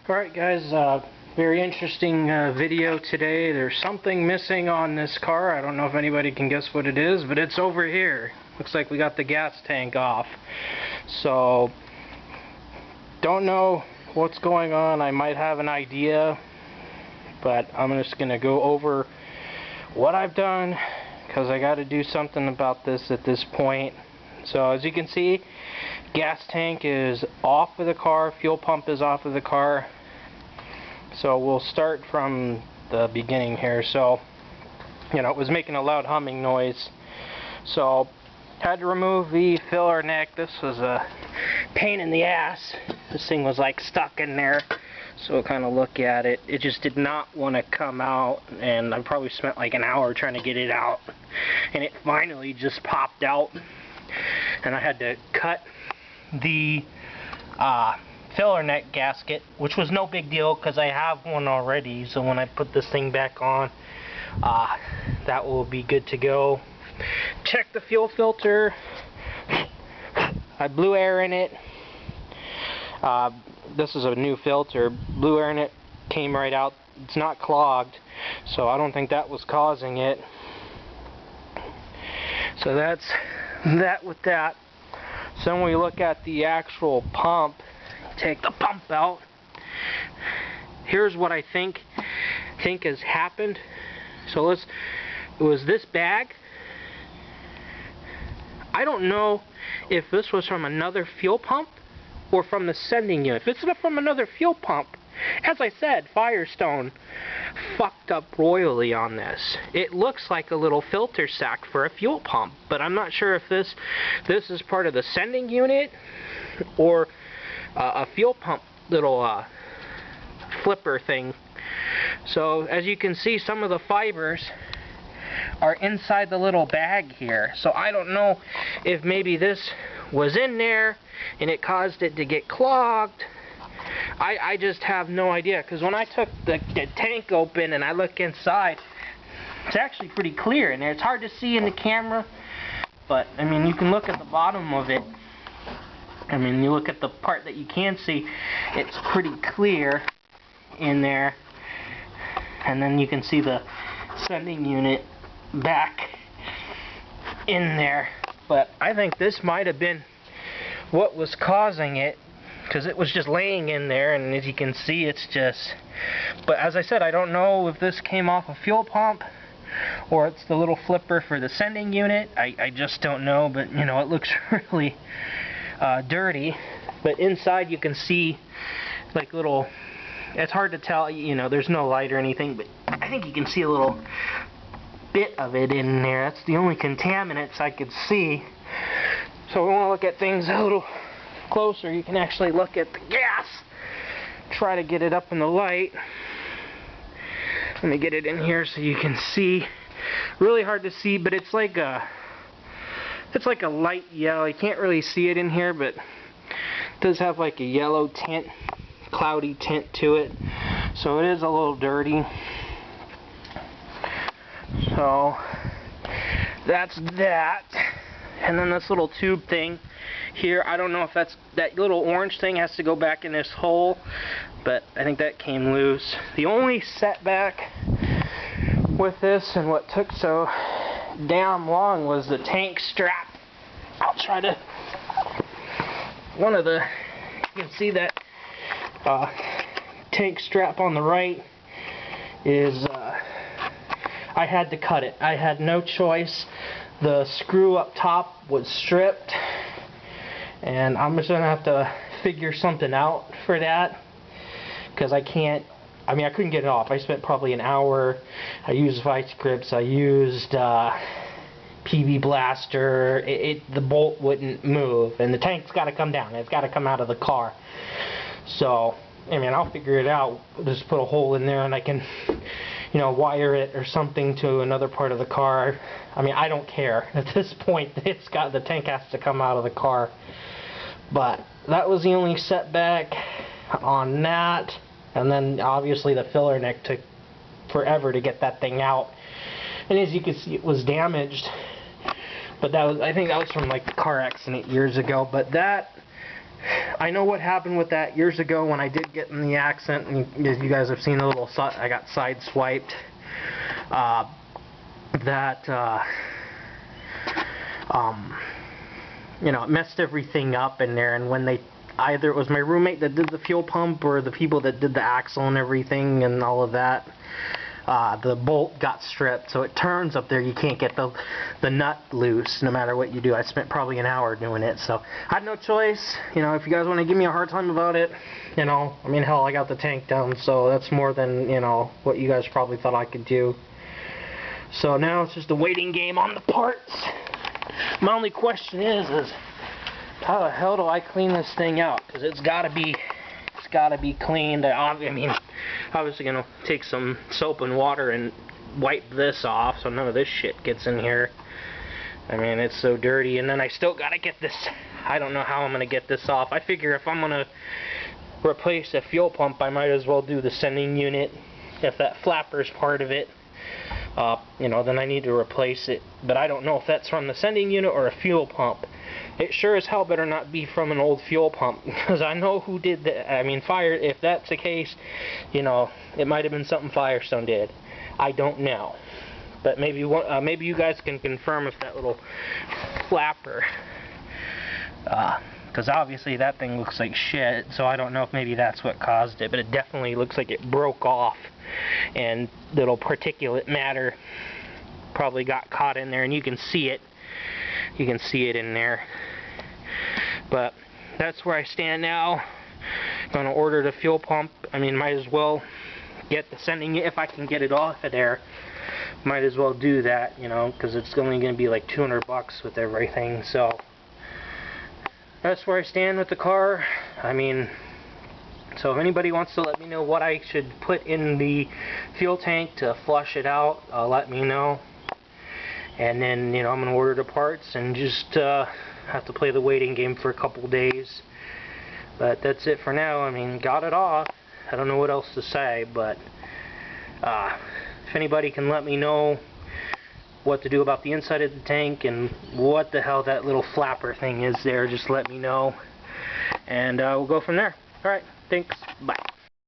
Alright guys, very interesting video today. There's something missing on this car. I don't know if anybody can guess what it is, but it's over here. Looks like we got the gas tank off. So, don't know what's going on. I might have an idea, but I'm just going to go over what I've done, because I got to do something about this at this point. So as you can see, gas tank is off of the car, fuel pump is off of the car. So we'll start from the beginning here. So, it was making a loud humming noise. So, had to remove the filler neck. This was a pain in the ass. This thing was like stuck in there. So kind of look at it. It just did not want to come out, and I probably spent like an hour trying to get it out. And it finally just popped out. And I had to cut the filler neck gasket, which was no big deal because I have one already. So when I put this thing back on, that will be good to go. Check the fuel filter. I blew air in it. This is a new filter. Blew air in it, came right out. It's not clogged, so I don't think that was causing it. So that's that with that. So when we look at the actual pump, take the pump out. Here's what I think has happened. So it was this bag. I don't know if this was from another fuel pump or from the sending unit. If it's from another fuel pump, as I said, Firestone fucked up royally on this. It looks like a little filter sack for a fuel pump, but I'm not sure if this is part of the sending unit or a fuel pump little flipper thing. So as you can see, some of the fibers are inside the little bag here. So I don't know if maybe this was in there and it caused it to get clogged. I just have no idea, because when I took the tank open and I look inside, it's actually pretty clear in there. It's hard to see in the camera, but I mean, you can look at the bottom of it. I mean, you look at the part that you can see, it's pretty clear in there. And then you can see the sending unit back in there. But I think this might have been what was causing it, because it was just laying in there, and as you can see, it's just... But as I said, I don't know if this came off a fuel pump or it's the little flipper for the sending unit. I just don't know, but it looks really dirty. But inside you can see like little... It's hard to tell, there's no light or anything, but I think you can see a little bit of it in there. That's the only contaminants I could see. So we want to look at things a little closer. You can actually look at the gas. Try to get it up in the light. Let me get it in here so you can see. Really hard to see, but it's like a light yellow. You can't really see it in here, but it does have like a yellow tint, cloudy tint to it. So it is a little dirty. So that's that. And then this little tube thing here, I don't know if that little orange thing has to go back in this hole, but I think that came loose. The only setback with this and what took so damn long was the tank strap. I'll try to... You can see that tank strap on the right is... I had to cut it. I had no choice. The screw up top was stripped, and I'm just gonna have to figure something out for that, because I couldn't get it off. I spent probably an hour. I used vice grips, I used PV blaster. The bolt wouldn't move, and the tank's got to come down. It's got to come out of the car. So I'll figure it out. Just put a hole in there and I can wire it or something to another part of the car. I don't care. At this point, the tank has to come out of the car. But that was the only setback on that. And then obviously the filler neck took forever to get that thing out. And as you can see, it was damaged. But I think that was from like the car accident years ago. But that I know what happened with that years ago when I did get in the accident, and you guys have seen a little, I got sideswiped. You know, it messed everything up in there, and when they, either it was my roommate that did the fuel pump or the people that did the axle and everything and all of that, the bolt got stripped, so it turns up there. You can't get the nut loose no matter what you do. I spent probably an hour doing it, so I had no choice. You know, if you guys want to give me a hard time about it, you know, I mean, hell, I got the tank down, so that's more than, you know, what you guys probably thought I could do. So now it's just a waiting game on the parts. My only question is how the hell do I clean this thing out? Because it's got to be cleaned. I mean, obviously gonna take some soap and water and wipe this off so none of this shit gets in here. I mean, it's so dirty. And then I still gotta get this. I don't know how I'm gonna get this off. I figure if I'm gonna replace a fuel pump, I might as well do the sending unit. If that flapper's part of it, you know, then I need to replace it. But I don't know if that's from the sending unit or a fuel pump. It sure as hell better not be from an old fuel pump, because I know who did that. I mean, if that's the case, you know, it might have been something Firestone did. I don't know. But maybe you guys can confirm if that little flapper, because obviously that thing looks like shit, so I don't know if maybe that's what caused it, but it definitely looks like it broke off, and little particulate matter probably got caught in there, and you can see it. You can see it in there. But that's where I stand now. Gonna order the fuel pump. I mean, might as well get the sending, if I can get it off of there. Might as well do that, you know, because it's only gonna be like $200 with everything. So that's where I stand with the car. I mean, so if anybody wants to let me know what I should put in the fuel tank to flush it out, let me know. And then, you know, I'm going to order the parts and just have to play the waiting game for a couple days. But that's it for now. I mean, got it off. I don't know what else to say, but if anybody can let me know what to do about the inside of the tank and what the hell that little flapper thing is there, just let me know. And we'll go from there. Alright, thanks. Bye.